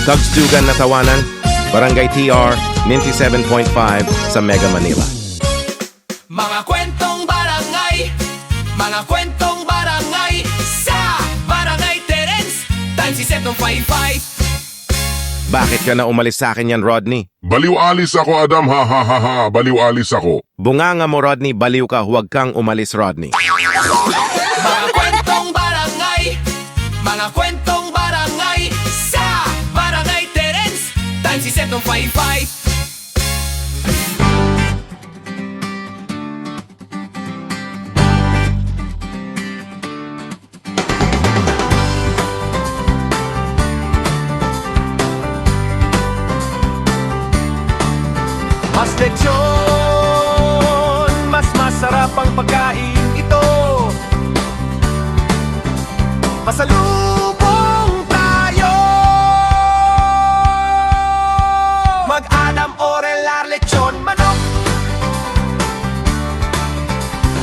Tugstugan na Tawanan, Barangay TR, 97.5 sa Mega Manila. Mga kwentong barangay, mga kwentong barangay sa Barangay Terence, times si 755. Bakit ka na umalis sa akin yan, Rodney? Baliw-alis ako, Adam, ha ha ha ha, baliw-alis ako. Bunganga mo, Rodney, baliw ka, huwag kang umalis, Rodney. Mga kwentong barangay, mga kwentong barangay sa Barangay Terence, times si 755. Mas lechon, mas masarap ang pagkain ito. Pasalubong tayo. Mag-Adam Orelar lechon manok.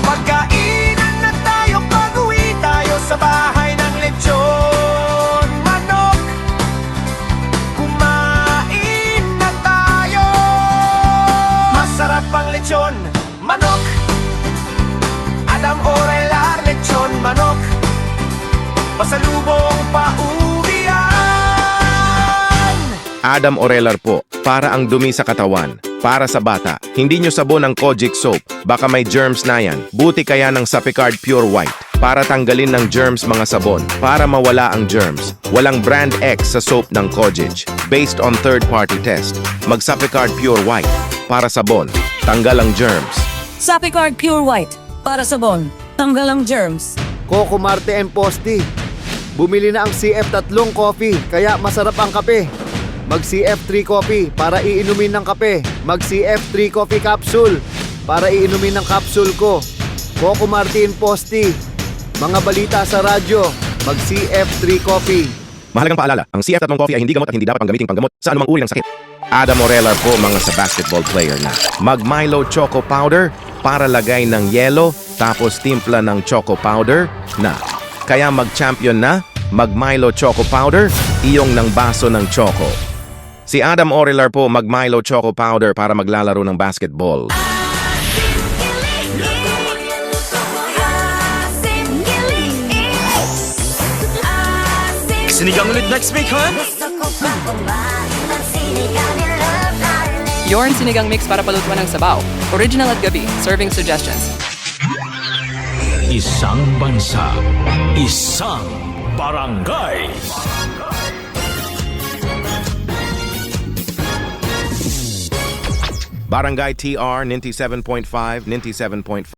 Magkainan na tayo pag-uwi tayo sa bahay ng lechon manok. Kumain na tayo. Masarap ang lechon manok. Adam Orelar lechon manok. Pasalubong pauwian. Adam Orelar po, para ang dumi sa katawan. Para sa bata, hindi nyo sabon ang Kojic soap. Baka may germs na yan. Buti kaya ng Sapicard Pure White. Para tanggalin ng germs mga sabon. Para mawala ang germs. Walang brand X sa soap ng Kojic. Based on third-party test. Mag-Sapicard Pure White. Para sabon. Tanggal ang germs. Sapicard Pure White. Para sabon. Tanggal ang germs. Coco Marte and Posti. Bumili na ang CF3 coffee, kaya masarap ang kape. Mag CF3 coffee para iinumin ng kape. Mag CF3 coffee capsule para iinumin ng capsule ko. Coco Marte and Posti. Mga balita sa radyo. Mag CF3 coffee. Mahalagang paalala, ang CF3 coffee ay hindi gamot at hindi dapat panggamiting panggamot sa anumang uri ng sakit. Adam Orelar po mga sa basketball player na. Mag Milo Choco Powder para lagay ng yelo tapos timpla ng Choco Powder na. Kaya mag-champion na, mag Milo Choco Powder, iyong ng baso ng choco. Si Adam Orelar po mag Milo Choco Powder para maglalaro ng basketball. Sinigang ulit next week, huh? Yorn Sinigang Mix para palutuan ng sabaw. Original at gabi. Serving suggestions. Isang bansa, isang barangay. Barangay TR 97.5, 97.5.